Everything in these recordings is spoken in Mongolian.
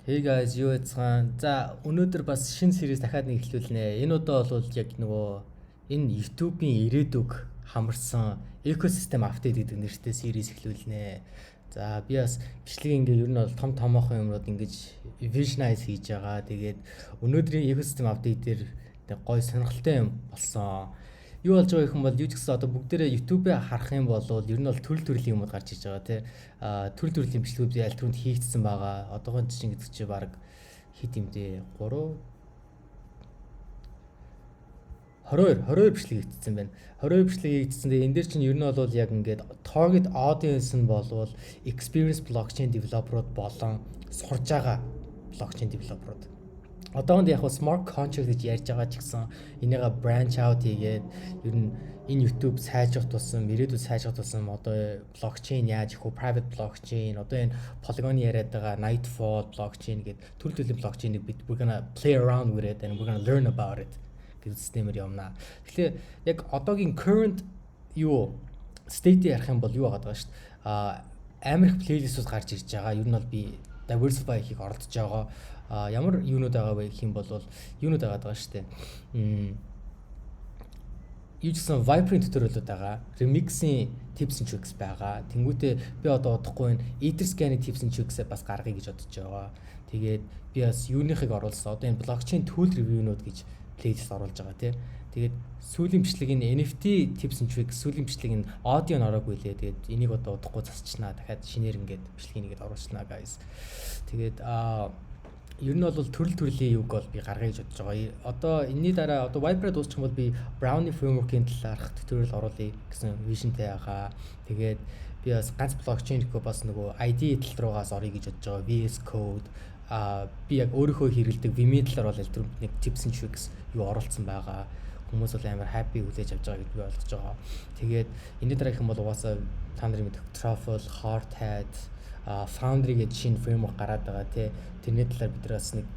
Hey guys, юу яцгаан. За, өнөөдөр бас шинэ series дахиад нэг эхлүүлнэ. Энэ удаа бол яг нөгөө энэ YouTube-ийн ирээдүг хамарсан экосистем апдейт гэдэг нэртэй series эхлүүлнэ. За, би бас бичлэг ингээ ер нь бол том томоохон юмнууд ингэж visualize хийж байгаа. Тэгээд өнөөдрийн экосистем апдейтээр гоё сонирхолтой юм болсон. Юу болж байгаа юм бол юу ч гэсэн одоо бүгдээрээ YouTube-ээ харах юм бол ер нь бол төрөл төрлийн юмуд гарч иж байгаа тий. Төрөл төрлийн бичлэгүүд аль түрүүнд хийгдсэн байгаа. Одоогийн жишээ гэдэг чинь баг хит юмдээ 22 бичлэг хийгдсэн байна. 22 бичлэг хийгдсэн. Тэгээ энэ дээр чинь ер нь бол яг ингээд target audience нь болвол experience blockchain developer-ууд болон сурж байгаа blockchain developer-ууд. Одоонд яг smart contract гэж ярьж байгаа ч гэсэн энийгээ branch out хийгээд ер нь энэ YouTube сайжрах тусам, ирээдүйд сайжрах тусам одоо блокчейн яаж их вэ? Private blockchain, одоо энэ Polygon-ы яриад байгаа Nightfall blockchain гэдэг төрөл төрлийн блокчейнийг бид we're gonna play around with it and we're gonna learn about it гэдэг системээр явна. Тэгэхээр яг одоогийн current юу state-ийг ярих юм бол юу байгаа шүү дээ. Амар их playlist-ууд гарч ирж байгаа. Ер нь бол би diversify хийх оролдож байгаа. Ямар юунууд байгаа вэ гэх юм бол юунууд байгаа шүү дээ. Юу гэсэн Viper-ийн tutorial-ууд байгаа. Remix-ийн tips and tricks байгаа. Тэнгүүтээ би одоо удахгүй энэ Etherscan-ийн tips and tricks-ээ бас гаргая гэж бодож байгаа. Тэгээд би бас юуныхыг оруулсан. Одоо энэ blockchain tool review-нууд гэж playlist оруулж байгаа тий. Тэгээд сүүлийн бичлэгийн NFT tips and tricks, сүүлийн бичлэгийн аудио нь ороогүй лээ. Тэгээд энийг одоо удахгүй засчихнаа. Дахиад шинээр ингээд бичлэгийг нэгэд оруулснаа guys. Тэгээд ер нь бол төрөл төрлийн юг бол би гаргая гэж бодож байгаа. Одоо энэний дараа одоо Viper дуусчих юм бол би Brownie framework-ийн талаарх tutorial оруулъя гэсэн visionтэй байгаа. Тэгээд би бас ганц blockchain-ийг бас нөгөө ID тал руугаас орё гэж бодож байгаа. VS Code би яг өөрийнхөө хэрэгэлдэг Vime талаар бол электроник нэг tips and tricks юу оруулсан байгаа. Хүмүүс бол амар happy хүлээж авч байгаа гэж би ойлгож байгаа. Тэгээд энэний дараа их юм бол угаасаа та нарын мэдэх Truffle, Hardhat, Foundry гэж шинэ framework гараад байгаа тий. Тэрний талаар бид бас нэг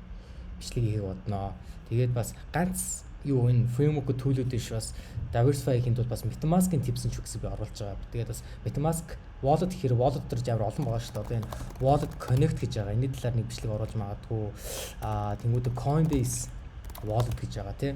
бичлэг хийх бодноо. Тэгээд бас ганц юу энэ framework төлөвлөд биш бас diversify хийх тулд бас MetaMask-ийн tips and tricks би оруулж байгаа. Тэгээд бас MetaMask wallet гэхээр wallet төр жавар олон байгаа шүү дээ. Одоо энэ wallet connect гэж байгаа. Энэний талаар нэг бичлэг оруулж магадгүй. Тэнгүүдээ Coinbase wallet гэж байгаа тий.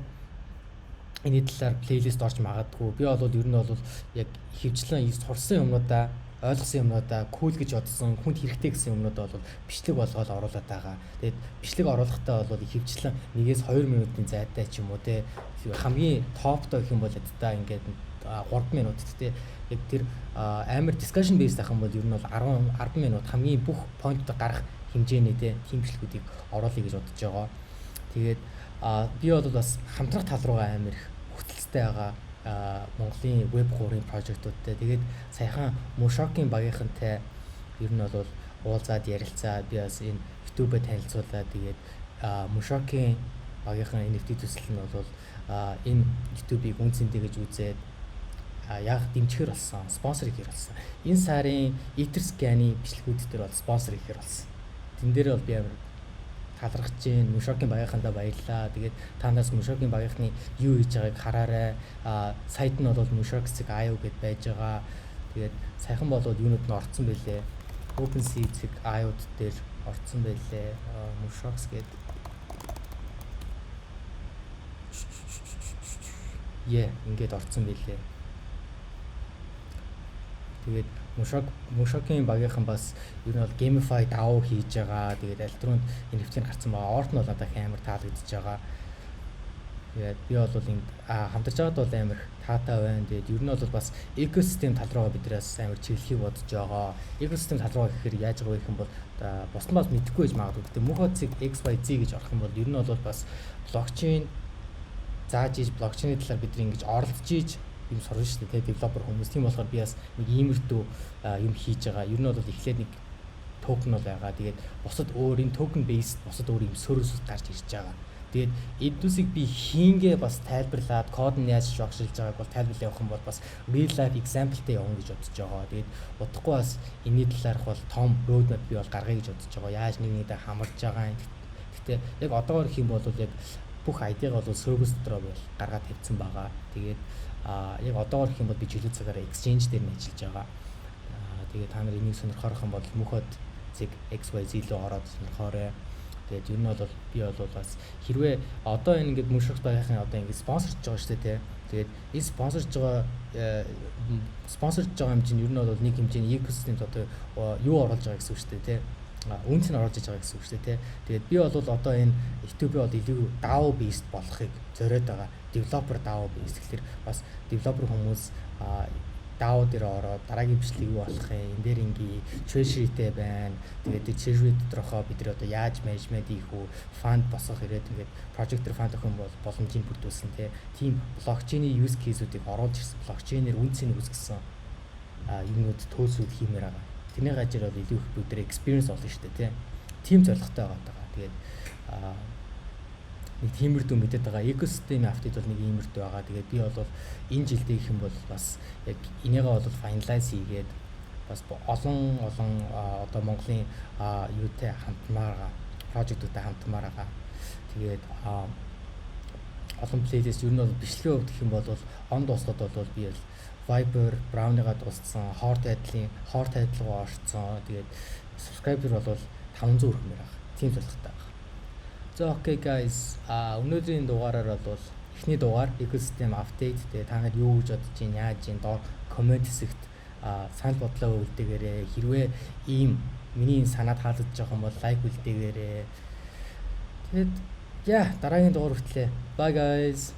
Энэний талаар плейлист орж магадгүй. Би бол ер нь бол яг хөвчлэн сурсан юмнуудаа ойлгосон юмнуудаа cool гэж бодсон хүнд хэрэгтэй гэсэн юмнуудаа бол бичлэг болгоод оруулаад байгаа. Тэгээд бичлэг оруулахдаа бол хөвчлэн 1-2 минутын зайтай ч юм уу те хамгийн топтой гэх юм бол ядтаа ингээд 3 минут те яг тэр амар discussion based ах юм бол ер нь бол 10 минут хамгийн бүх point-ыг гарах хэмжээний те тийм бичлэгүүдийг оруулъя гэж бодож байгаа. Тэгээд би бол бас хамтрах тал руугаа амар их хөтөлцтэй байгаа. Монголын web 3-ын прожектуудтай тэгээд саяхан Mushoki-ийн багийнхантай ер нь бол уулзаад ярилцаад би бас энэ YouTube-д танилцуулаад тэгээд Mushoki-ийн багийнхан NFT төсөл нь бол энэ YouTube-ийг үнцэнтэй гэж үзээд яг дэмжихэр болсон, спонсор хийхэр болсон. Энэ сарын Etherscan-ийн бичлэгүүд дээр бол спонсор хийхэр болсон. Тэн дээр бол би амар талархаж чинь Mushoki-ийн багийнхандаа баярлалаа. Тэгээд та нараас Mushoki-ийн багийнхны юу хийж байгааг хараарай. Сайт нь бол mushoki.io гэдээ байж байгаа. Тэгээд саяхан болоод юунууд нь орцсон байлээ. OpenSea.io дээр орцсон байлээ. Mushoki гэдэг. Ингээд орцсон байлээ. Тэгээд Mushoki-ийн багийнхан бас ер нь бол gamify DAO хийж байгаа. Тэгээд электронд NFT гарсан байгаа. Орт нь бол надад амар таалагдж байгаа. Тэгээд би бол энд хамтарч байгаад бол амар таатай байна. Тэгээд ер нь бол бас экосистем тал руугаа биднээс амар чиглэхийг бодож байгаа. Экосистем тал руугаа гэхээр яаж байгаа юм бол бусдын бас мэдэхгүй байж магадгүй. Гэтэ Muhozi XYZ гэж орох юм бол ер нь бол бас блокчейн зааж иж блокчейний талаар бид ингэж оролцож иж юм сурна шүү дээ девелопер хүмүүс. Тийм болохоор би бас нэг иймэрдүү юм хийж байгаа. Ер нь бол эхлээд нэг токен бол байгаа. Тэгээд бусад өөр энэ токен based бусад өөр юм service гарч ирж байгаа. Тэгээд эдгүүсийг би хийнгээ бас тайлбарлаад код нь яаж шогшилж байгааг бол тайлбарлах явах юм бол бас real life example-тэй явна гэж бодож байгаа. Тэгээд удахгүй бас энэний талаарх бол том roadmap би бол гаргая гэж бодож байгаа. Яаж нэг нэгэндээ хамарж байгаа юм. Гэхдээ яг одоогоор их юм бол яг бүх ID-г бол service дотроо бол гаргаад тавьсан байгаа. Тэгээд яг одоогоор их юм бол би жилийн цагаараа exchange дээр нь ажиллаж байгаа. Тэгээд та нар энийг сонирхох юм бол Muhozi XYZ руу ороод сонирхоорой. Тэгээд ер нь бол би бол бас хэрвээ одоо энэ ингээд мөршөх байгахын одоо ингээд спонсорч байгаа шүү дээ. Тэгээд энэ спонсорж байгаа юм чинь ер нь бол нэг хэмжээний экосистемд одоо юу оруулж байгаа гэсэн үг шүү дээ. Үнц нь оруулж байгаа гэсэн үг шүү дээ. Тэгээд би бол одоо энэ YouTube бол илүү DAO based болохыг зориод байгаа. Developer DAO based гэхэлэр бас developer хүмүүс DAO дээр ороод дараагийн бичлэг юу болох юм, энэ дээр ингээ treasury-тэй байна. Тэгээд treasury доторхоо бид нар одоо яаж management хийх үү, fund босгох ирээд ингээд project-ээр fund өгөх юм бол боломжийг бүрдүүлсэн тийм blockchain-ийн use case-үүдийг оруулж ирсэн, blockchain-ээр үнцийг үүсгэсэн юмнууд төлсүүд хиймээр байгаа. Тэрний гажир бол илүү их бүгд experience олно шүү дээ, тийм зорилготой байгаа. Тэгээд нэг тиймэрдүү мэдээд байгаа. Экосистемийн апдейт бол нэг иймэрдүү байгаа. Тэгээд би бол энэ жилдээ гэх юм бол бас яг энийгээ бол finalize хийгээд бас олон одоо Монголын юутай хамтмаар байгаа, project-уудтай хамтмаар байгаа. Тэгээд олон playlist ер нь бол бичлэгийн хувьд гэх юм бол он дуслаад бол би Viber, Brown-ыгаа дууссан, Hort Title-гоо орцсон. Тэгээд subscriber бол 500 хүрмээр байгаа. Тийм зорилготой байгаа. So okay guys, өнөөдрийн дугаараар бол эхний дугаар ecosystem update. Тэгээ та хэд юу гэж бодож байна, яаж байна, доор comment хэсэгт санал бодлоо үлдээгээрэй. Хэрвээ ийм миний санаад таалагдж байгаа юм бол лайк үлдээгээрэй. Тэгээд дараагийн дугаар хүртлээ. Bye guys.